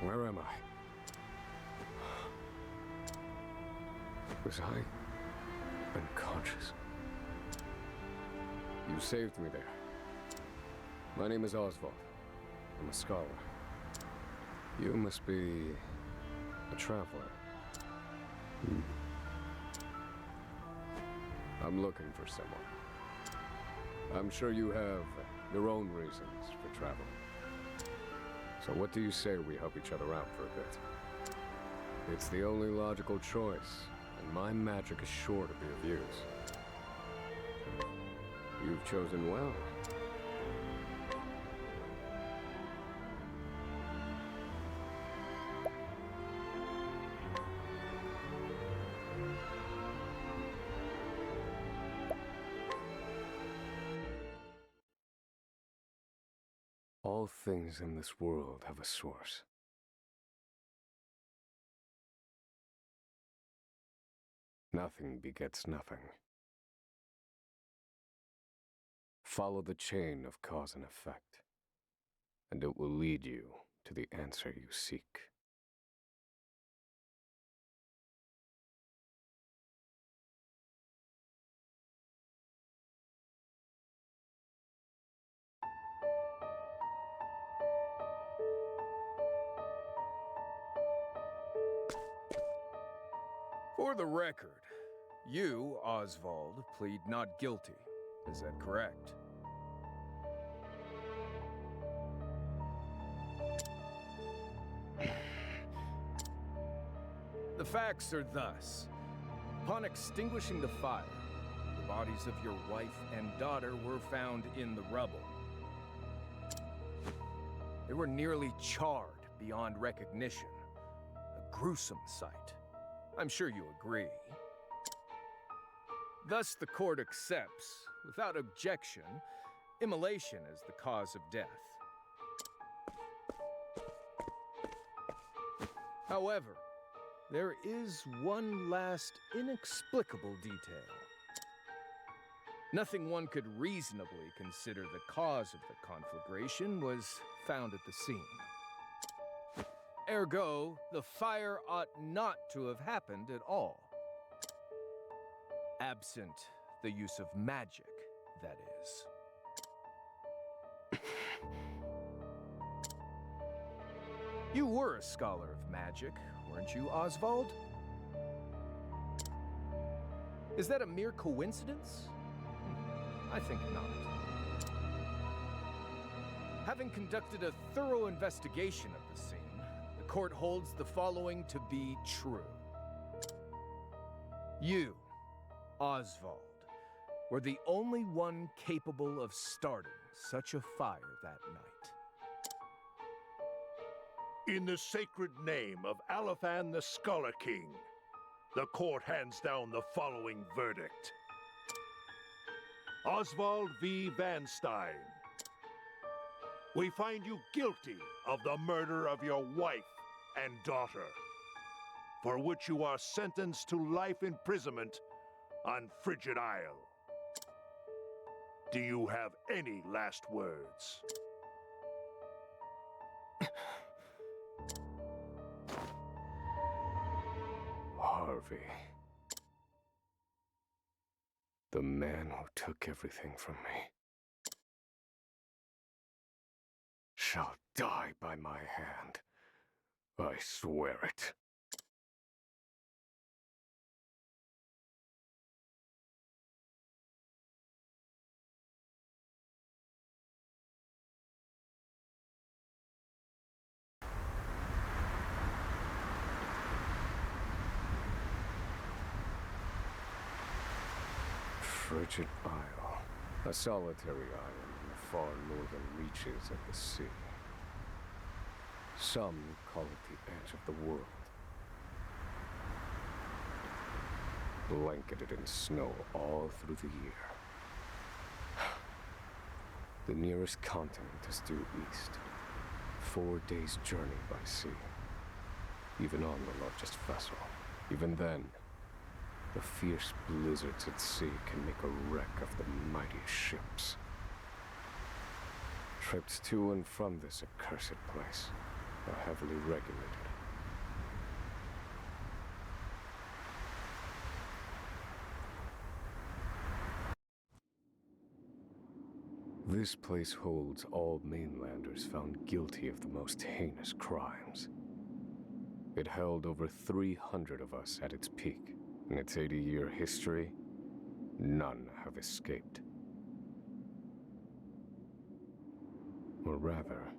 Where am I? Was I unconscious? You saved me there. My name is Osvald. I'm a scholar. You must be a traveler. I'm looking for someone. I'm sure you have your own reasons for traveling. So what do you say we help each other out for a bit? It's the only logical choice, and my magic is sure to be of use. You've chosen well. All things in this world have a source. Nothing begets nothing. Follow the chain of cause and effect, and it will lead you to the answer you seek. For the record, you, Osvald, plead not guilty. Is that correct? The facts are thus. Upon extinguishing the fire, the bodies of your wife and daughter were found in the rubble. They were nearly charred beyond recognition. A gruesome sight. I'm sure you agree. Thus, the court accepts, without objection, immolation as the cause of death. However, there is one last inexplicable detail. Nothing one could reasonably consider the cause of the conflagration was found at the scene. Ergo, the fire ought not to have happened at all. Absent the use of magic, that is. You were a scholar of magic, weren't you, Osvald? Is that a mere coincidence? I think not. Having conducted a thorough investigation of the scene, the court holds the following to be true. You, Osvald, were the only one capable of starting such a fire that night. In the sacred name of Alafan the Scholar King, the court hands down the following verdict. Osvald V. Van Stein, we find you guilty of the murder of your wife and daughter, for which you are sentenced to life imprisonment on Frigid Isle. Do you have any last words? Harvey. The man who took everything from me shall die by my hand. I swear it. Frigid Isle, a solitary island in the far northern reaches of the sea. Some call it the edge of the world. Blanketed in snow all through the year. The nearest continent is due east. 4 days' journey by sea. Even on the largest vessel. Even then, the fierce blizzards at sea can make a wreck of the mightiest ships. Trips to and from this accursed place are heavily regulated. This place holds all mainlanders found guilty of the most heinous crimes. It held over 300 of us at its peak. In its 80-year history, none have escaped. Or rather,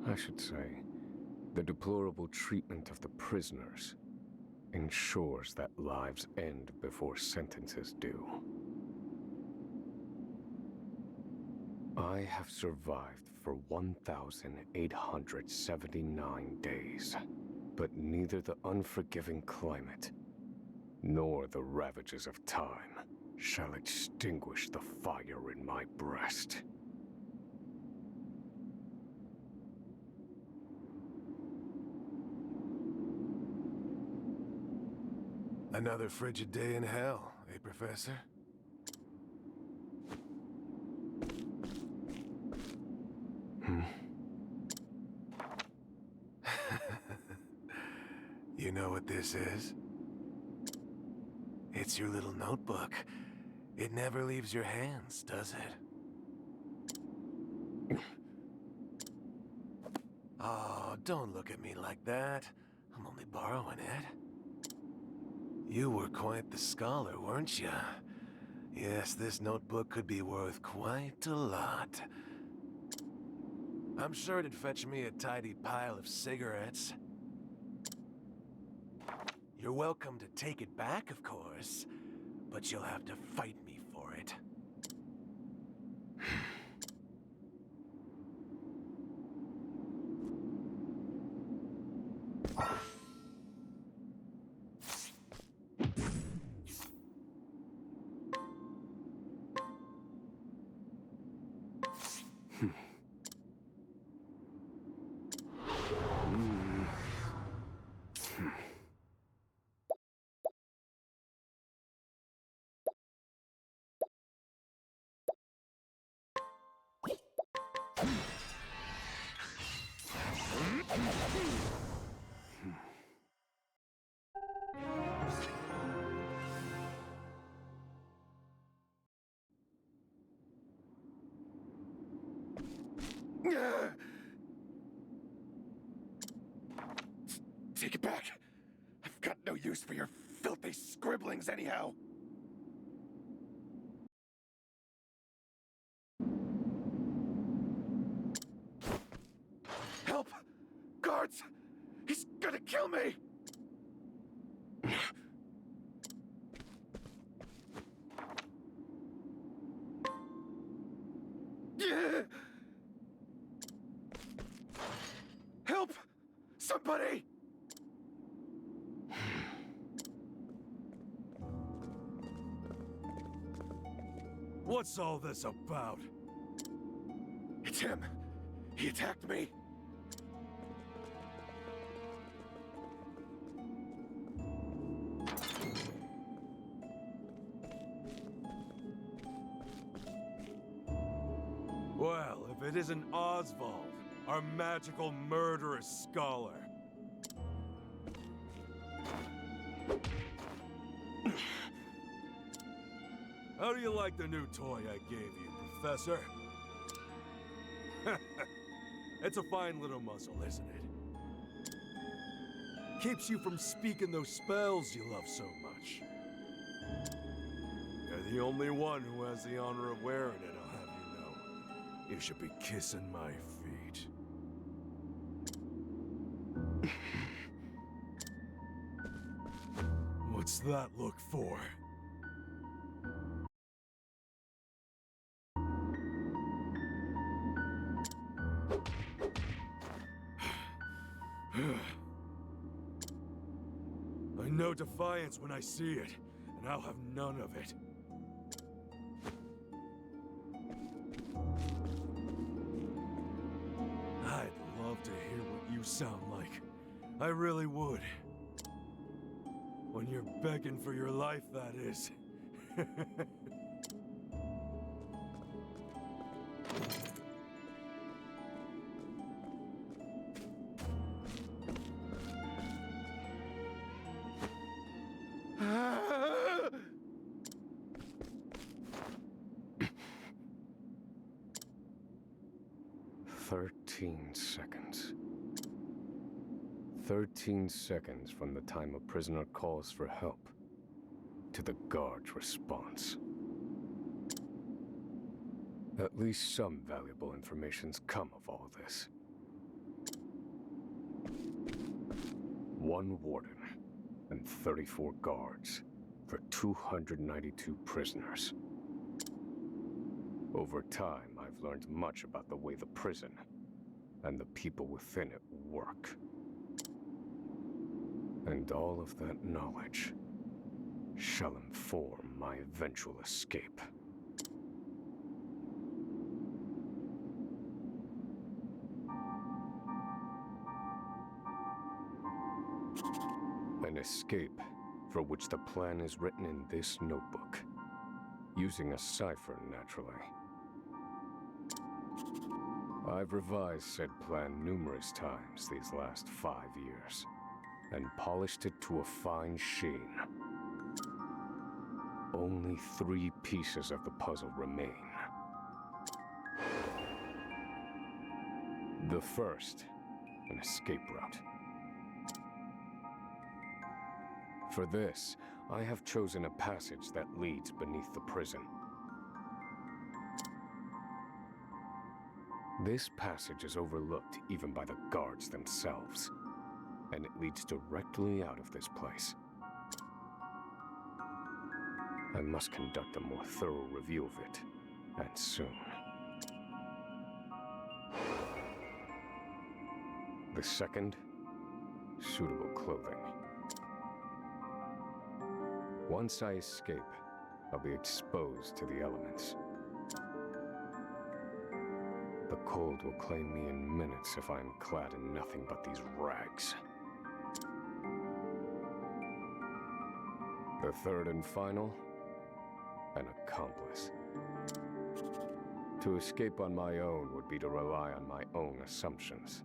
I should say, the deplorable treatment of the prisoners ensures that lives end before sentences do. I have survived for 1,879 days, but neither the unforgiving climate nor the ravages of time shall extinguish the fire in my breast. Another frigid day in hell, eh, Professor? You know what this is? It's your little notebook. It never leaves your hands, does it? Oh, don't look at me like that. I'm only borrowing it. You were quite the scholar, weren't you? Yes, this notebook could be worth quite a lot. I'm sure it'd fetch me a tidy pile of cigarettes. You're welcome to take it back, of course, but you'll have to fight me for it. Take it back. I've got no use for your filthy scribblings anyhow. Help! Guards! He's gonna kill me! Help! Somebody! What's all this about? It's him. He attacked me. Well, if it isn't Osvald, our magical murderous scholar. How do you like the new toy I gave you, Professor? It's a fine little muzzle, isn't it? Keeps you from speaking those spells you love so much. You're the only one who has the honor of wearing it, I'll have you know. You should be kissing my feet. What's that look for? I know defiance when I see it, and I'll have none of it. I'd love to hear what you sound like. I really would. When you're begging for your life, that is. 13 seconds. 13 seconds from the time a prisoner calls for help to the guard's response. At least some valuable information's come of all this. One warden and 34 guards for 292 prisoners. Over time, I've learned much about the way the prison and the people within it work. And all of that knowledge shall inform my eventual escape. An escape for which the plan is written in this notebook, using a cipher, naturally. I've revised said plan numerous times these last 5 years, and polished it to a fine sheen. Only 3 pieces of the puzzle remain. The first, an escape route. For this, I have chosen a passage that leads beneath the prison. This passage is overlooked even by the guards themselves, and it leads directly out of this place. I must conduct a more thorough review of it, and soon. The second, suitable clothing. Once I escape, I'll be exposed to the elements. The cold will claim me in minutes if I am clad in nothing but these rags. The third and final, an accomplice. To escape on my own would be to rely on my own assumptions.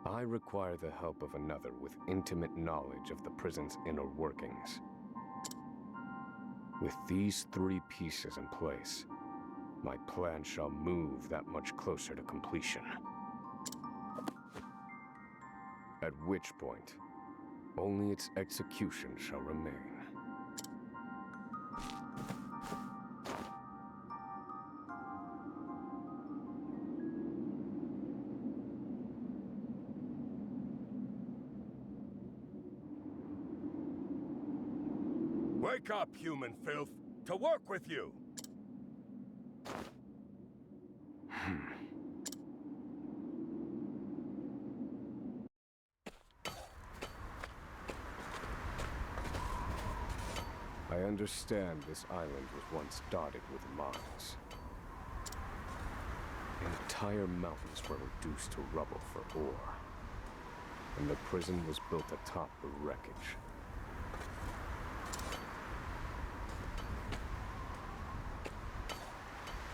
I require the help of another with intimate knowledge of the prison's inner workings. With these 3 pieces in place, my plan shall move that much closer to completion. At which point, only its execution shall remain. Wake up, human filth! To work with you! I understand this island was once dotted with mines. Entire mountains were reduced to rubble for ore, and the prison was built atop the wreckage.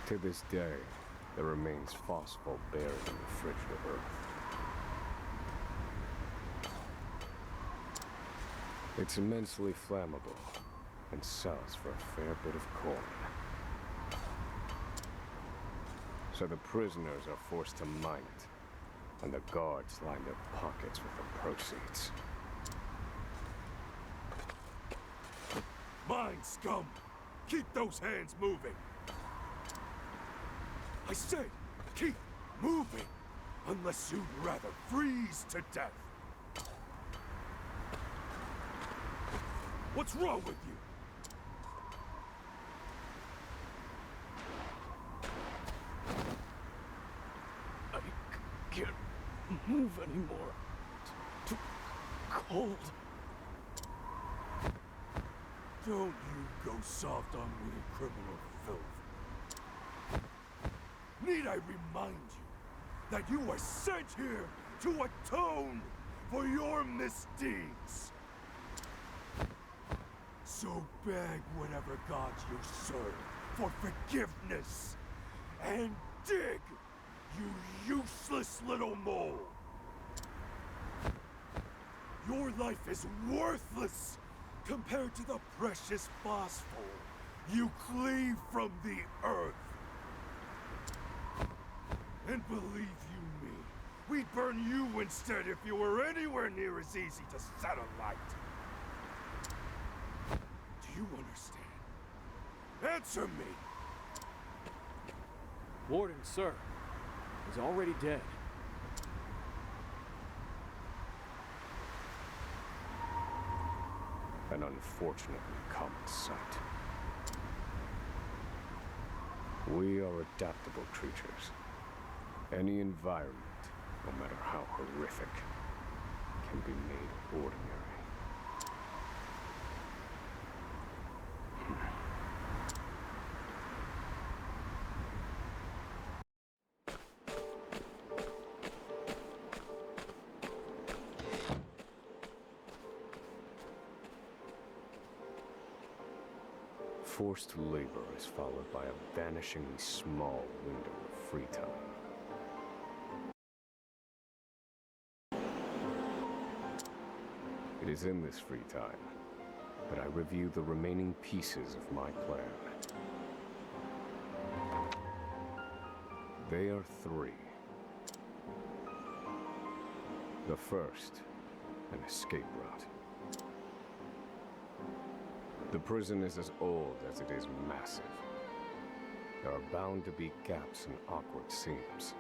To this day, there remains phosphate buried in the frigid earth. It's immensely flammable, and sells for a fair bit of coin. So the prisoners are forced to mine it, and the guards line their pockets with the proceeds. Mine, scum! Keep those hands moving! I said, keep moving! Unless you'd rather freeze to death! What's wrong with you? I can't move anymore. It's too cold. Don't you go soft on me, criminal filth. Need I remind you that you were sent here to atone for your misdeeds? So beg whatever gods you serve for forgiveness, and dig, you useless little mole! Your life is worthless compared to the precious phosphor you cleave from the earth. And believe you me, we'd burn you instead if you were anywhere near as easy to set alight. Do you understand? Answer me! Warden, sir, is already dead. An unfortunately common sight. We are adaptable creatures. Any environment, no matter how horrific, can be made ordinary. Forced labor is followed by a vanishingly small window of free time. It is in this free time that I review the remaining pieces of my plan. They are three. The first, an escape route. The prison is as old as it is massive. There are bound to be gaps and awkward seams.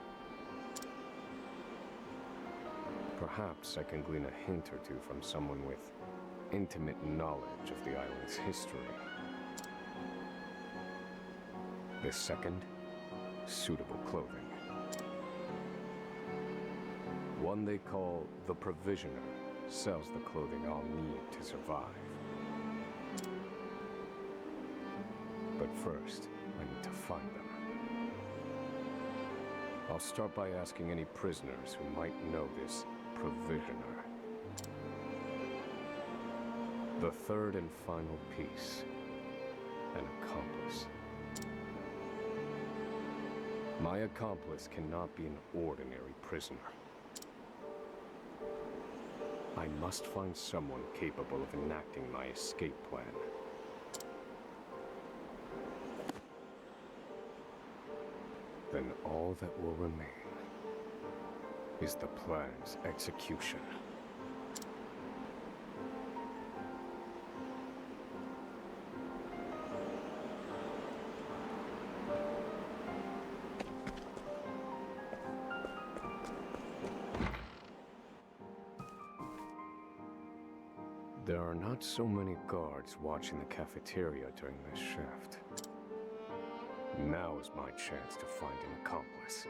Perhaps I can glean a hint or two from someone with intimate knowledge of the island's history. The second, suitable clothing. One they call the Provisioner sells the clothing I'll need to survive. But first, I need to find them. I'll start by asking any prisoners who might know this Provisioner. The third and final piece, an accomplice. My accomplice cannot be an ordinary prisoner. I must find someone capable of enacting my escape plan. Then all that will remain is the plan's execution. There are not so many guards watching the cafeteria during this shift. Now is my chance to find an accomplice.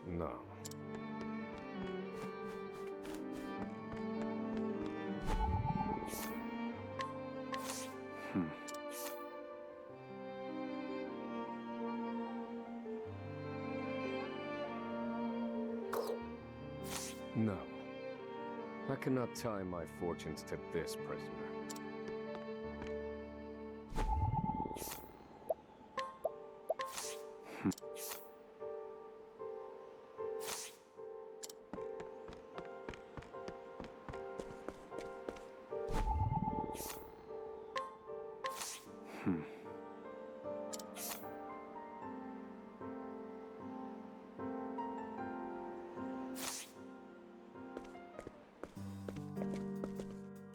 No. No. I cannot tie my fortunes to this prisoner.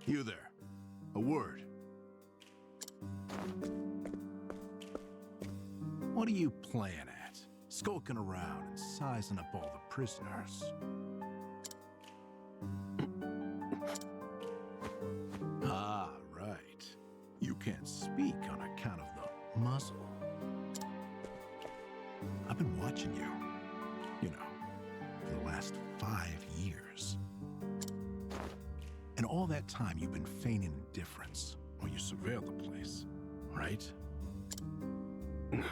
You there. A word. What are you playing at? Skulking around and sizing up all the prisoners. Ah, right. You can't speak on account of the muzzle. I've been watching you, you know, for the last 5 years. And all that time you've been feigning indifference while you surveil the place, right? The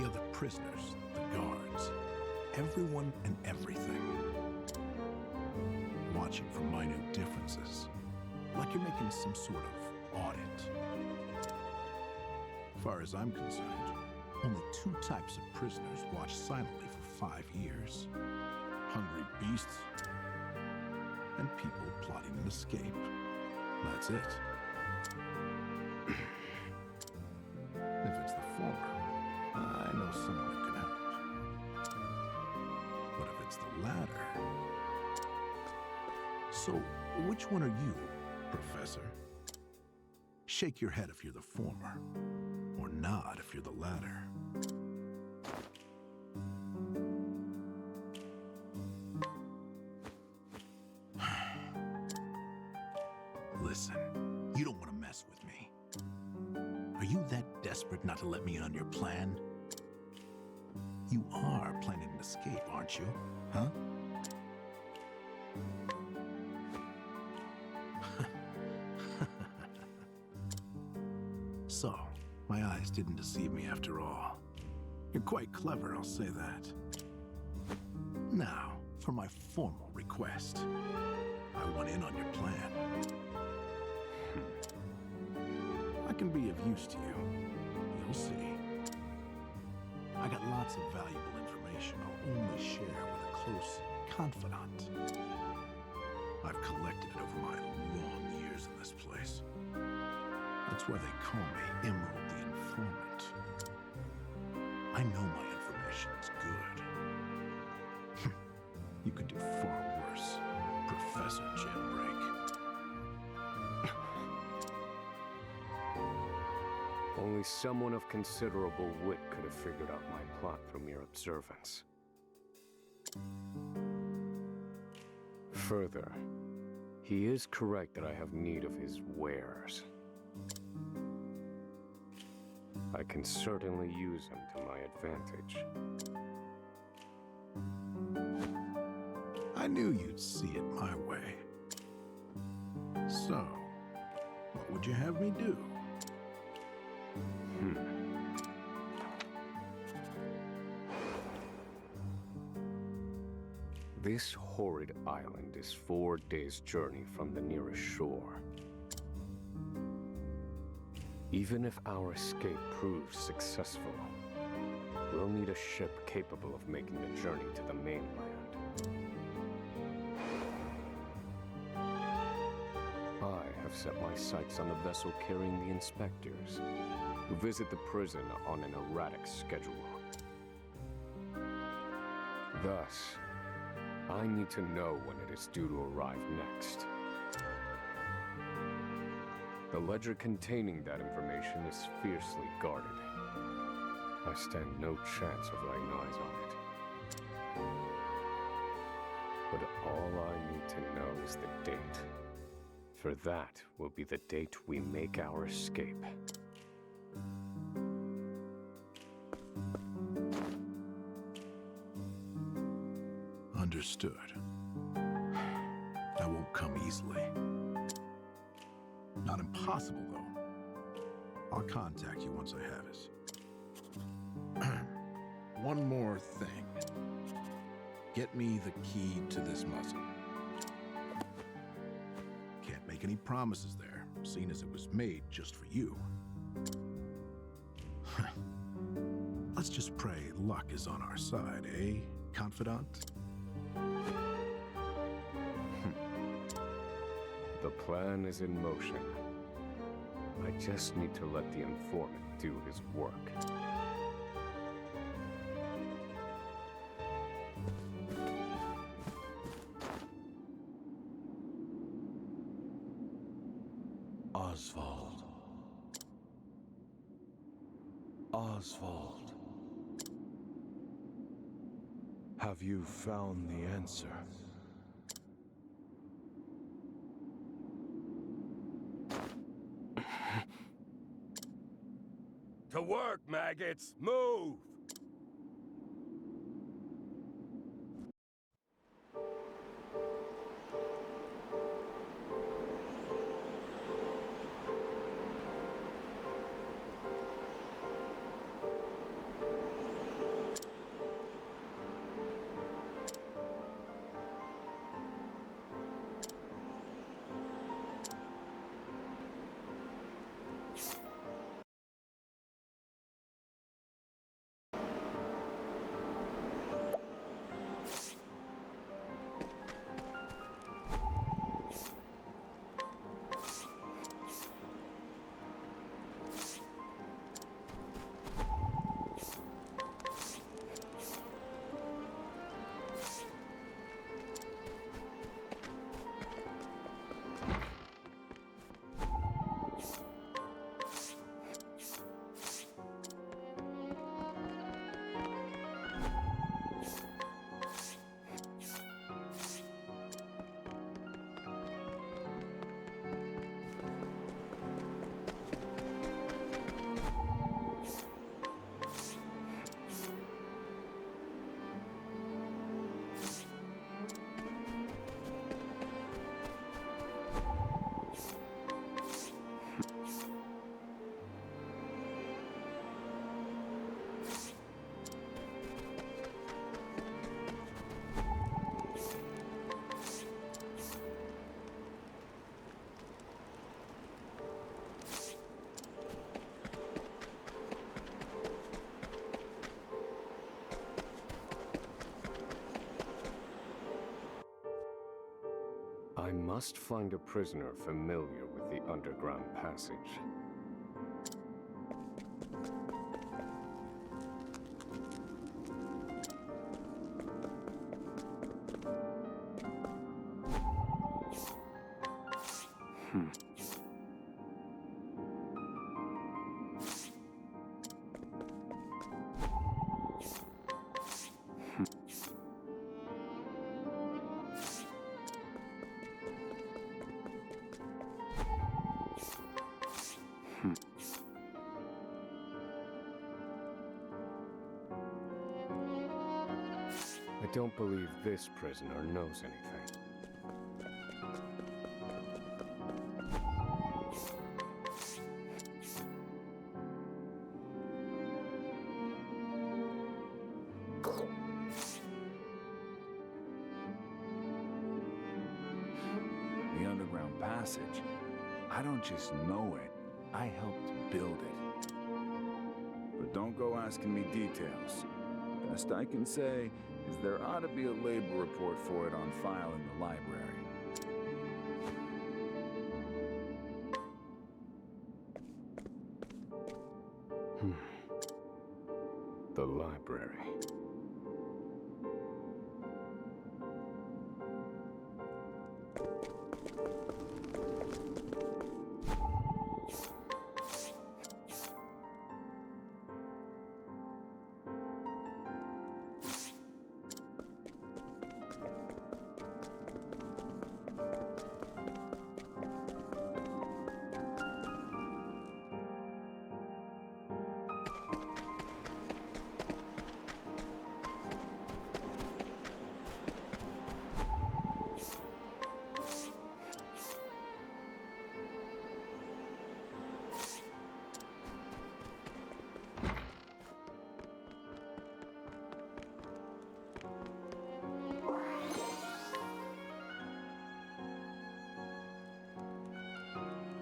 other prisoners, the guards, everyone and everything. watching for minute differences, like you're making some sort of audit. As far as I'm concerned, only two types of prisoners watch silently for 5 years. Hungry beasts and people plotting an escape. That's it. If it's the former, I know someone who can help. But if it's the latter... So, which one are you, Professor? Shake your head if you're the former, or nod if you're the latter. Listen, you don't want to mess with me. Are you that desperate not to let me in on your plan? You are planning an escape, aren't you? Huh? So, my eyes didn't deceive me after all. You're quite clever, I'll say that. Now, for my formal request. I want in on your plan. I can be of use to you. You'll see. I got lots of valuable information I'll only share with a close confidant. I've collected it over my long years in this place. That's why they call me Emerald the Informant. I know my information's good. You could do far worse, Professor Jailbreak. Only someone of considerable wit could have figured out my plot from mere observance. Further, he is correct that I have need of his wares. I can certainly use him to my advantage. I knew you'd see it my way. So, what would you have me do? This horrid island is 4 days' journey from the nearest shore. Even if our escape proves successful, we'll need a ship capable of making the journey to the mainland. I have set my sights on the vessel carrying the inspectors, who visit the prison on an erratic schedule. Thus, I need to know when it is due to arrive next. The ledger containing that information is fiercely guarded. I stand no chance of laying eyes on it. But all I need to know is the date. For that will be the date we make our escape. Understood. That won't come easily. Not impossible, though. I'll contact you once I have it. One more thing. Get me the key to this muzzle. Can't make any promises there, seeing as it was made just for you. Let's just pray luck is on our side, eh, confidant? The plan is in motion. I just need to let the informant do his work. Osvald. Osvald. Have you found the answer? To work, maggots! Move! must find a prisoner familiar with the underground passage. I don't believe this prisoner knows anything. The underground passage. I don't just know it, I helped build it. But don't go asking me details. Best I can say is there ought to be a labor report for it on file in the library. The library.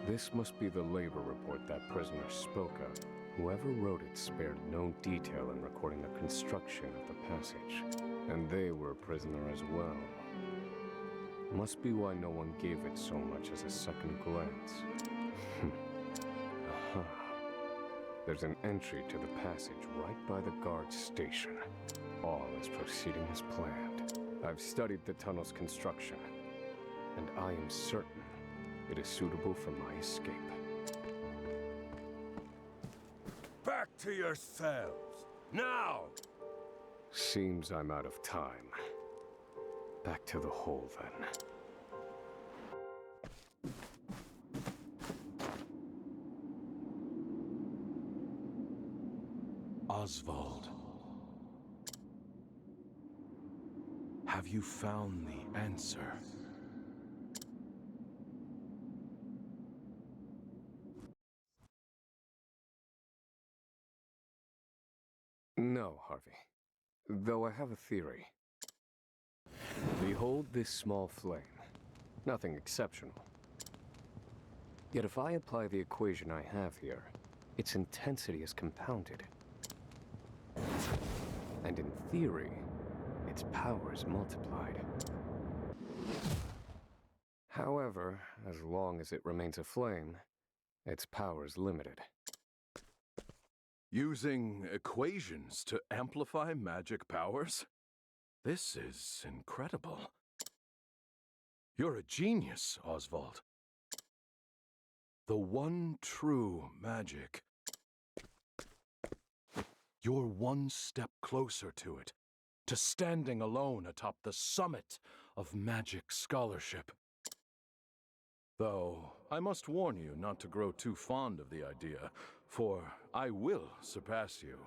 This must be the labor report that prisoner spoke of. Whoever wrote it spared no detail in recording the construction of the passage. And they were a prisoner as well. Must be why no one gave it so much as a second glance. Aha. There's an entry to the passage right by the guard station. All is proceeding as planned. I've studied the tunnel's construction, and I am certain it is suitable for my escape. Back to yourselves! Now! Seems I'm out of time. Back to the hole, then. Osvald. Have you found the answer? No, Harvey. Though I have a theory. Behold this small flame. Nothing exceptional. Yet if I apply the equation I have here, its intensity is compounded. And in theory, its power is multiplied. However, as long as it remains a flame, its power is limited. Using equations to amplify magic powers? This is incredible. You're a genius, Osvald. The one true magic. You're one step closer to it, to standing alone atop the summit of magic scholarship. Though, I must warn you not to grow too fond of the idea, for I will surpass you.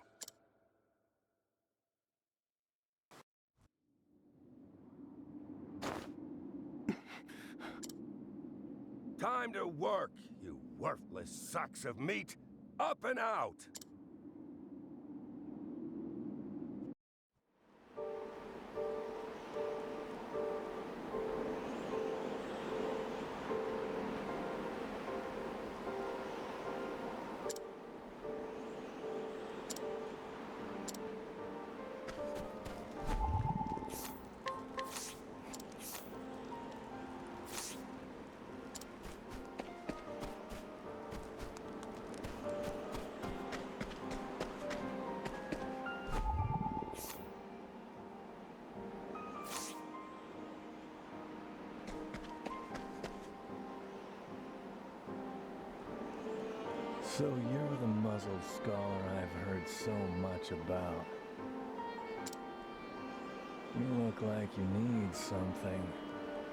Time to work, you worthless sacks of meat! Up and out! So you're the muzzled scholar I've heard so much about. You look like you need something.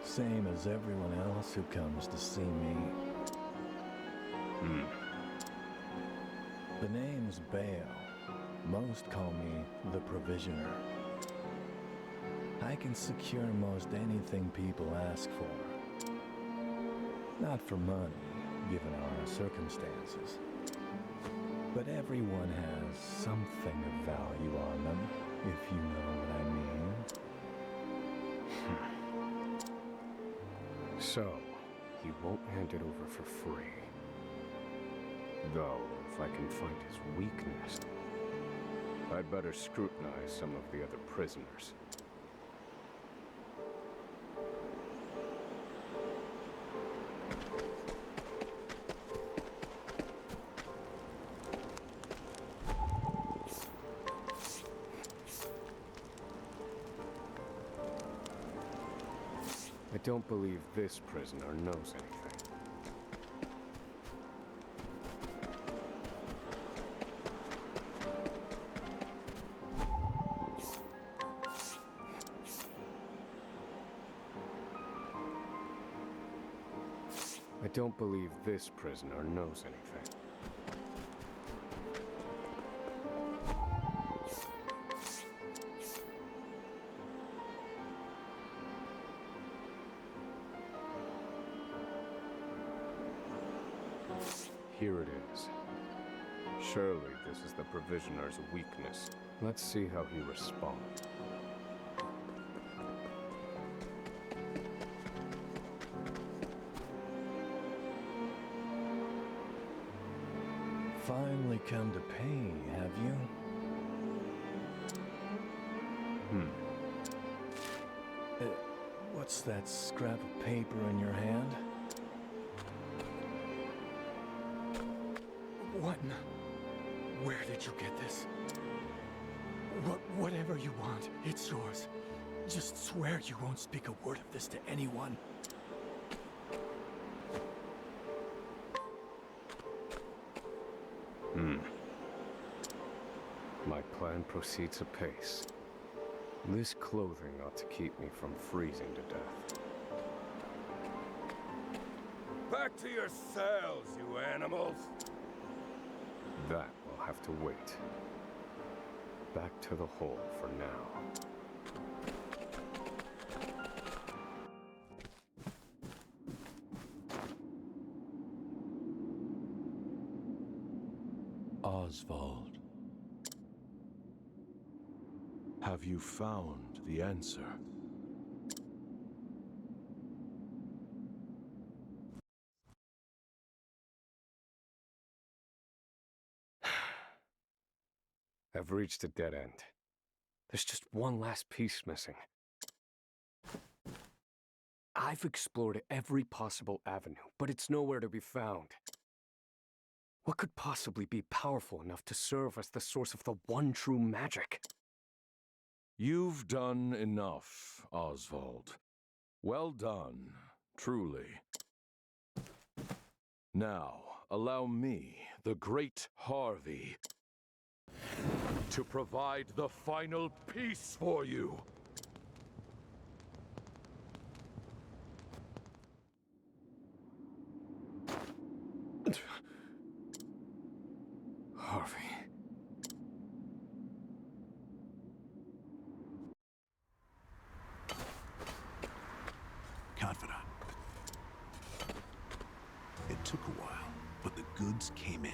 Same as everyone else who comes to see me. The name's Bale. Most call me the Provisioner. I can secure most anything people ask for. Not for money, given our circumstances. But everyone has something of value on them, if you know what I mean. So, he won't hand it over for free. Though, if I can find his weakness, I'd better scrutinize some of the other prisoners. I don't believe this prisoner knows anything. I don't believe this prisoner knows anything. Here it is. Surely this is the Provisioner's weakness. Let's see how he responds. Finally come to pay, have you? What's that scrap of paper in your hand? What? Where did you get this? Whatever you want, it's yours. Just swear you won't speak a word of this to anyone. My plan proceeds apace. This clothing ought to keep me from freezing to death. Back to your cells, you animals! That will have to wait. Back to the hole for now. Osvald. Have you found the answer? I've reached a dead end. There's just one last piece missing. I've explored every possible avenue, but it's nowhere to be found. What could possibly be powerful enough to serve as the source of the one true magic? You've done enough, Osvald. Well done, truly. Now, allow me, the great Harvey, to provide the final piece for you. Harvey. Confidant. It took a while, but the goods came in.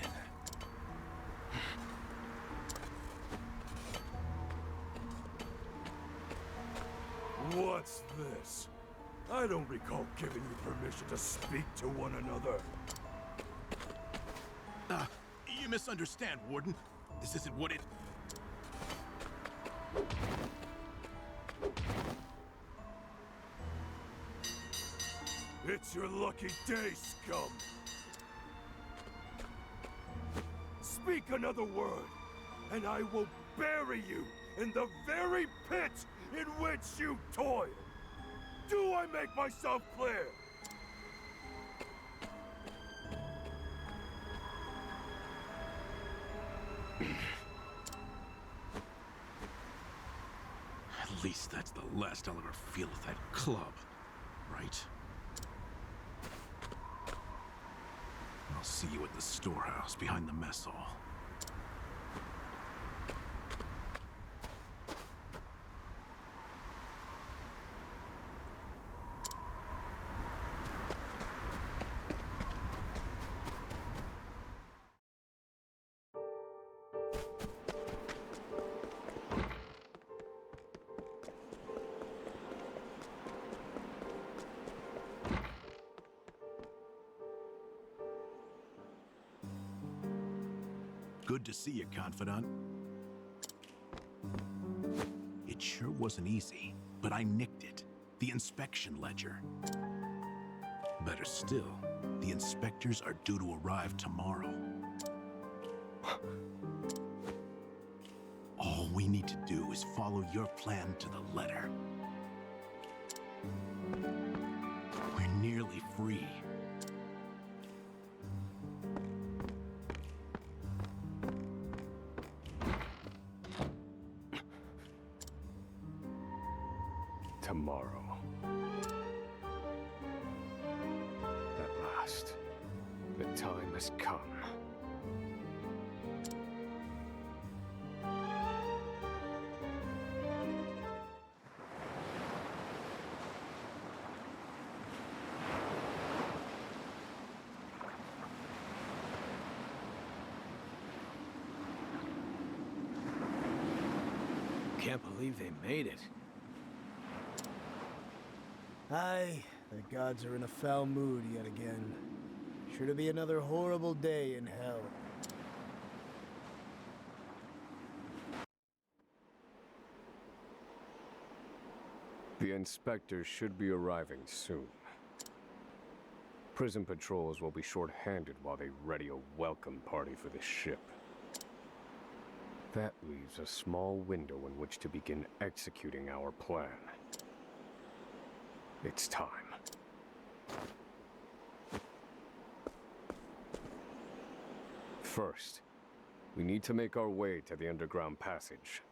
What's this? I don't recall giving you permission to speak to one another. You misunderstand, Warden. This isn't what it... It's your lucky day, scum! Speak another word, and I will bury you in the very pit in which you toil! Do I make myself clear? At least that's the last I'll ever feel of that club, right? I'll see you at the storehouse behind the mess hall. Good to see you, Confidant. It sure wasn't easy, but I nicked it. The inspection ledger. Better still, the inspectors are due to arrive tomorrow. All we need to do is follow your plan to the letter. We're nearly free. Tomorrow. At last, the time has come. Can't believe they made it. Aye, the gods are in a foul mood yet again. Sure to be another horrible day in hell. The inspectors should be arriving soon. Prison patrols will be short-handed while they ready a welcome party for the ship. That leaves a small window in which to begin executing our plan. It's time. First, we need to make our way to the underground passage.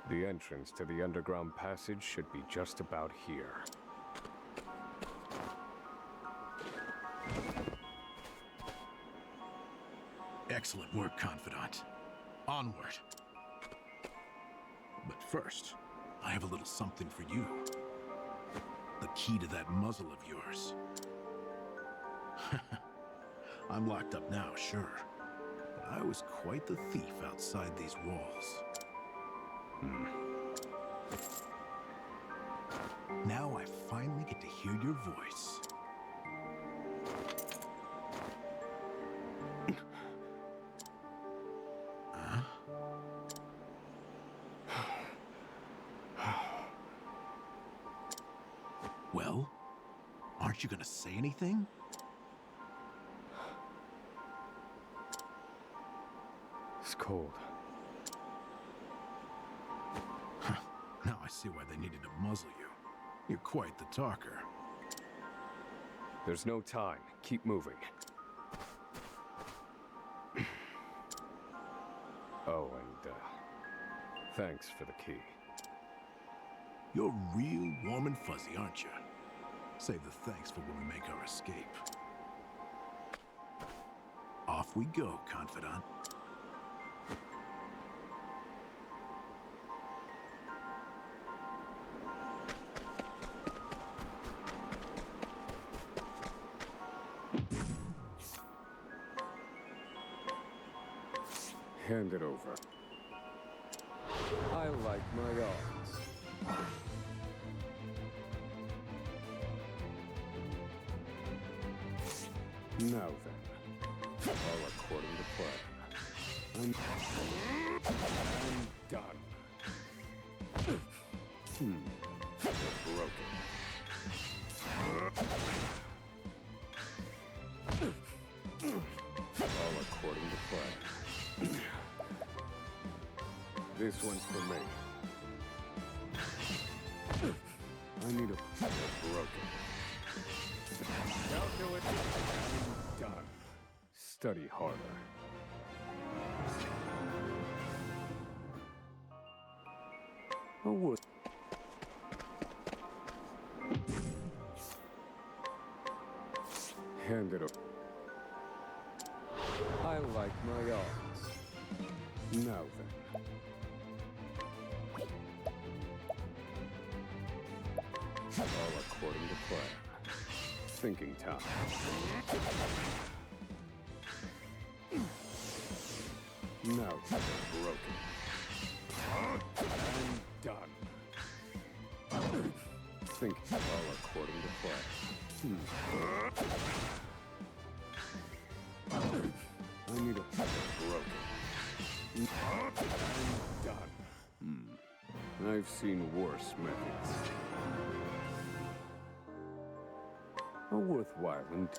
The entrance to the underground passage should be just about here. Excellent work, Confidant. Onward. But first, I have a little something for you. The key to that muzzle of yours. I'm locked up now, sure. But I was quite the thief outside these walls. Now I finally get to hear your voice. Huh? Well, aren't you gonna say anything? It's cold. Now I see why they needed to muzzle you. You're quite the talker. There's no time. Keep moving. Oh, and, thanks for the key. You're real warm and fuzzy, aren't you? Save the thanks for when we make our escape. Off we go, Confidant. Hand it over. I like my odds. Now then, all according to plan. I'm done. They're broken. All according to plan. This one's for me. I need a... They're broken. Don't do it. I'm done. Study harder. Oh, what? Hand it over. I like my odds. Now then. All according to plan. Thinking time. Now they're broken. I'm done. Think all according to plan. I need a broken. I'm done. I've seen worse methods. A worthwhile and...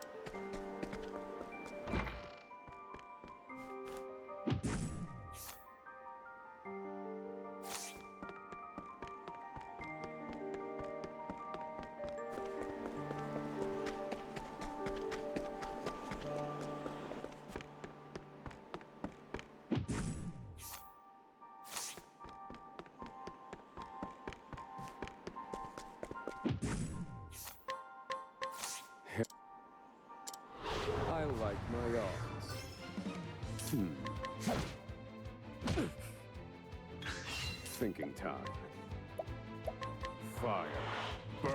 I like my odds. Thinking time. Fire. Burn.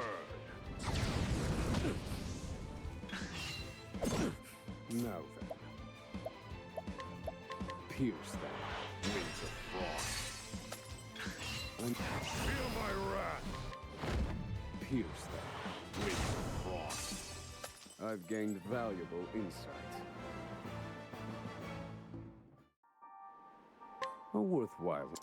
Now then. Pierce that. Wings of frost. Feel my wrath. Pierce that. Wings of frost. I've gained valuable insight. A worthwhile...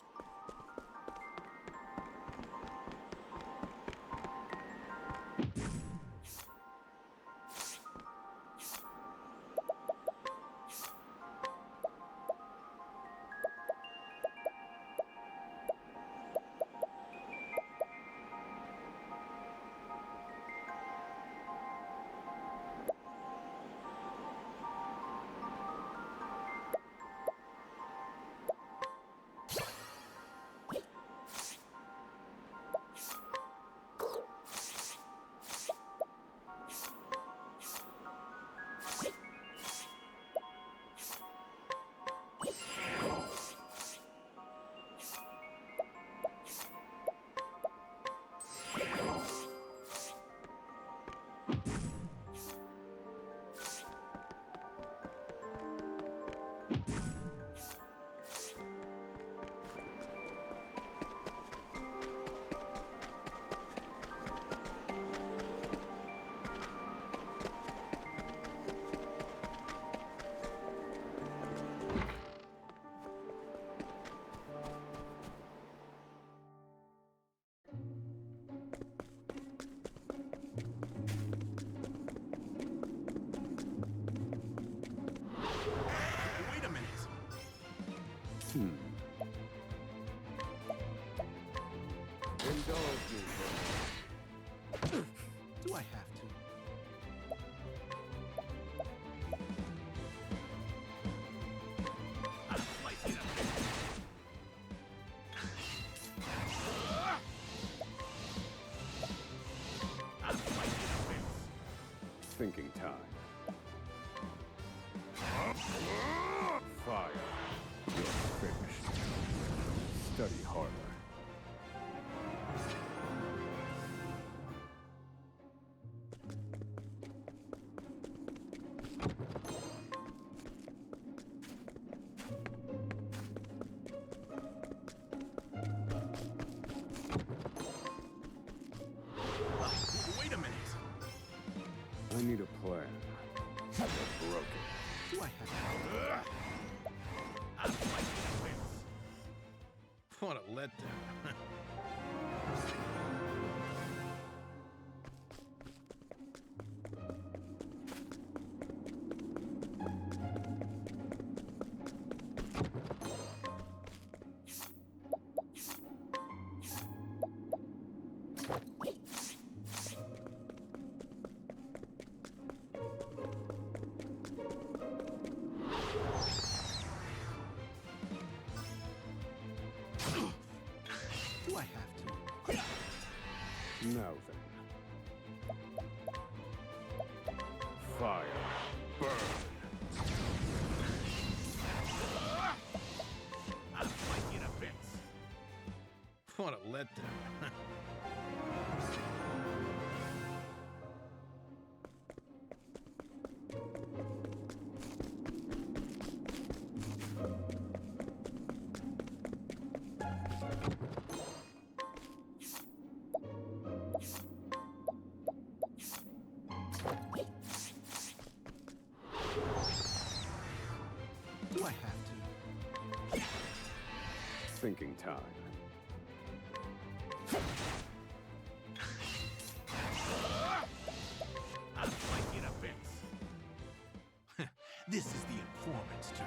Indulge me for a moment. Do I have to? Thinking time. Fire. You're finished. Study harder. have? I'll fight you to bits. What a letdown. Do I have to? Now then. Fire. Burn. I'll fight you to bits. What a letdown. Do I have to? Thinking time. I'll fight you to bits. This is the informant's turf.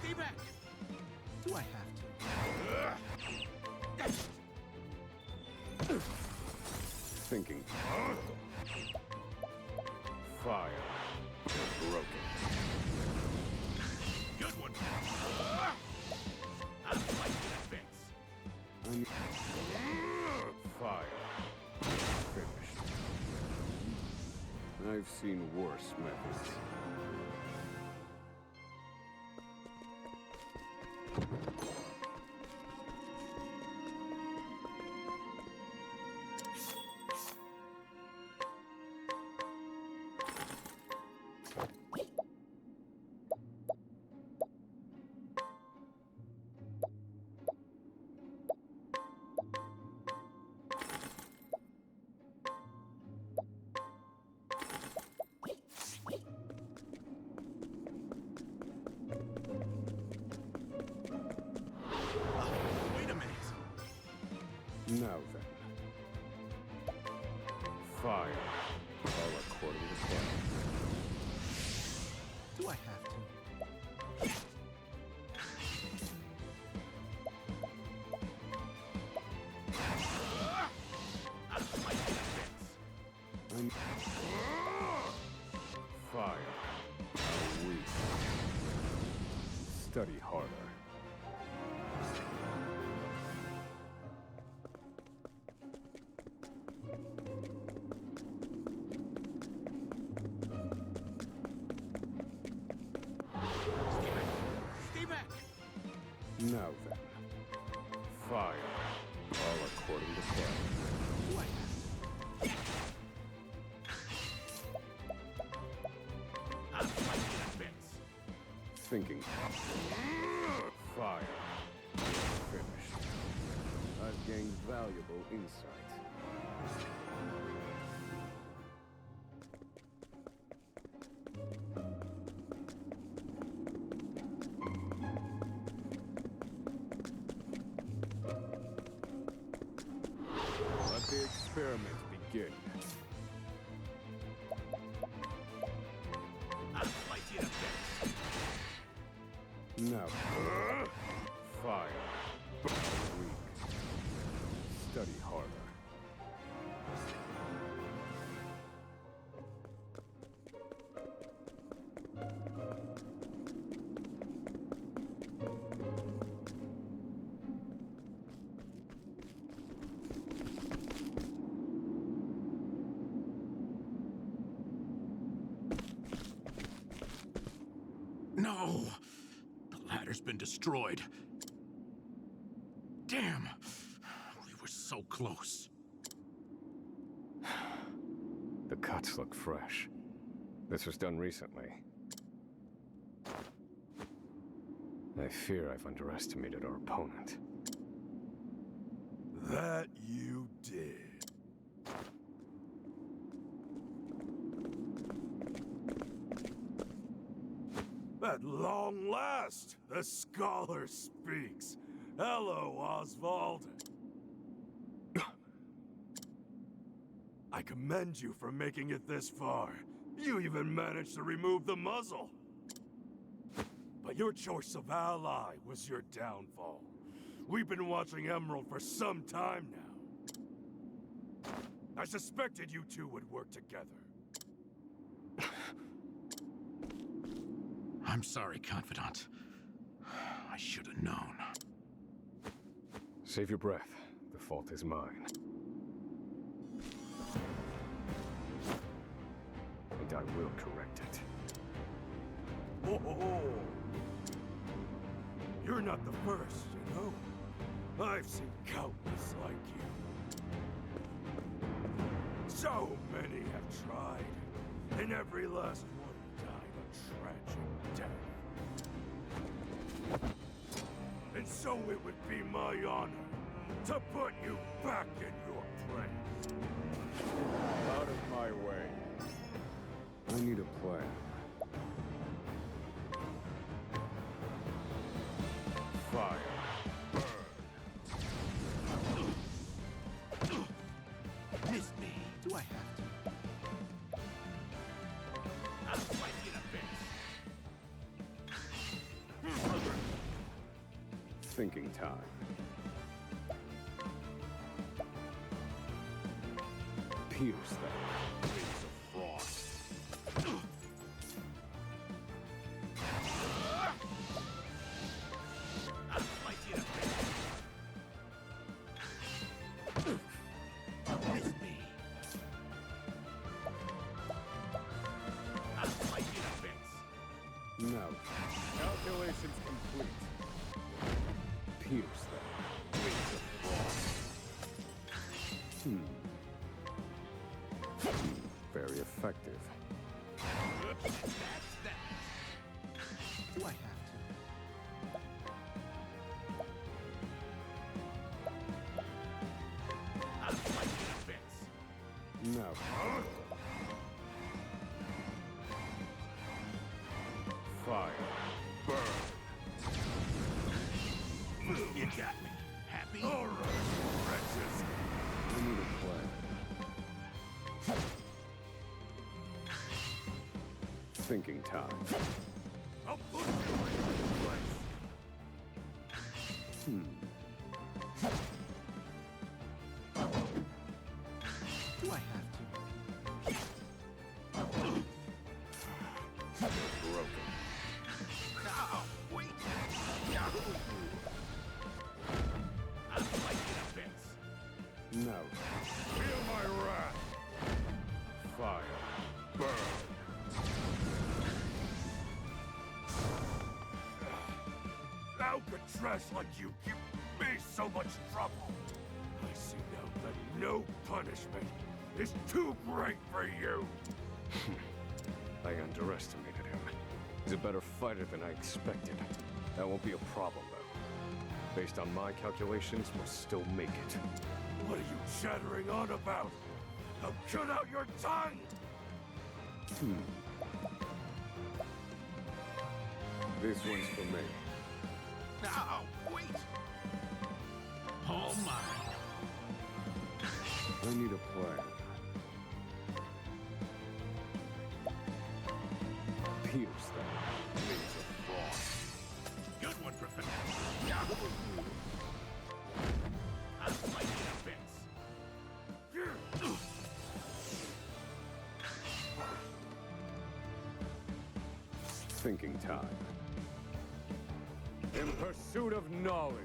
Stay back! Do I have to? Thinking. Fire. Broken. Good one! I'll fight you to bits. Fire. Finished. I've seen worse methods. Wait a minute. Now then. Fire. All according to plan. Do I have to? I'll fight you to bits. Fire. How weak. Study harder. Stay back! Now then. Fire. All according to plan. Do I have I'll fight you to bits. Thinking. Fire. Finished. I've gained valuable insight. Let the experiment begin. I'll fight you to bits. Now. Fire. Weak. Study harder. No! The ladder's been destroyed. Damn! We were so close. The cuts look fresh. This was done recently. I fear I've underestimated our opponent. That you did. At long last, the scholar speaks. Hello, Osvald. I commend you for making it this far. You even managed to remove the muzzle. But your choice of ally was your downfall. We've been watching Emerald for some time now. I suspected you two would work together. I'm sorry, Confidant. I should have known. Save your breath. The fault is mine. And I will correct it. Oh, you're not the first, you know? I've seen countless like you. So many have tried, and every last one died a tragic death. And so it would be my honor to put you back in your place. Out of my way. I need a plan. Fire. Missed me. Do I have to? I'll fight you in a bit. Thinking time. Pierce them. Wings of frost. I'll fight you in a bit. Missed me. I'll fight you in a bit. No. Calculations complete. Pierce them. Wings of frost. Very effective. That's that. Do I have to? I'll fight you in a bit. No. Fire. Burn. You got me. Happy? All right, wretches. We need a plan. Thinking time. I'll put you in your place. Do I have to? Broken. No, wait. No. I'll fight you in a bit. No. Feel my wrath. Fire. Burn. How could trash like you give me so much trouble? I see now that no punishment is too great for you. I underestimated him. He's a better fighter than I expected. That won't be a problem, though. Based on my calculations, we'll still make it. What are you chattering on about? Now cut out your tongue! This one's for me. No, wait. All mine. I need a plan. Pierce them. Wings of frost. Good one, Professor. I'll fight you in a bit. Thinking time. In pursuit of knowledge.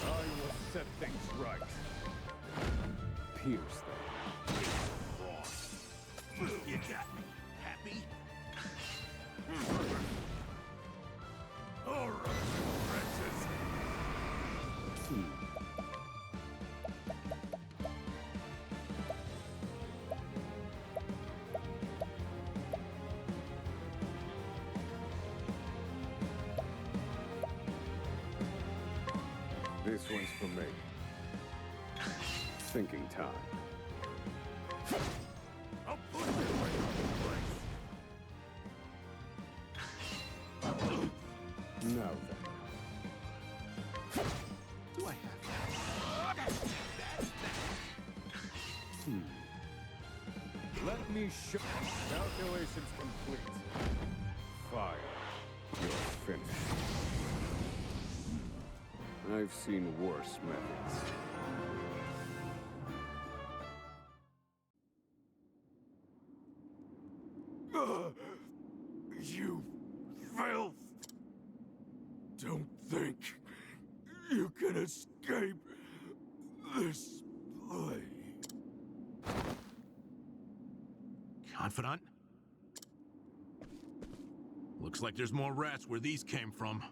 I will set things right. Pierce them. Frost. You got me. Happy? All right, wretches. This one's for me. Thinking time. I'll put you in your place. Now then. Do I have Let me show. Calculations complete. Fire. You're finished. I've seen worse methods. You filth! Don't think you can escape this blade. confidant? Looks like there's more rats where these came from.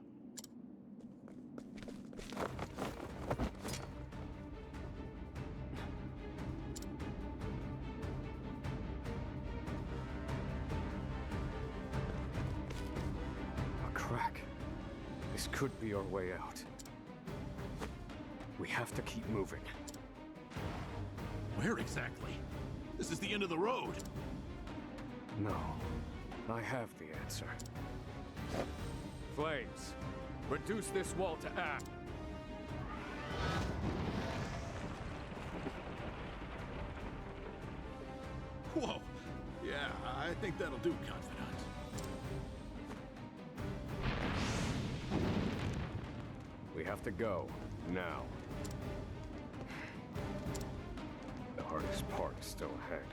A crack. This could be our way out. We have to keep moving. Where exactly? This is the end of the road. No. I have the answer. Flames, reduce this wall to ash. Whoa. Yeah, I think that'll do, confidant. We have to go, now. The hardest part is still ahead.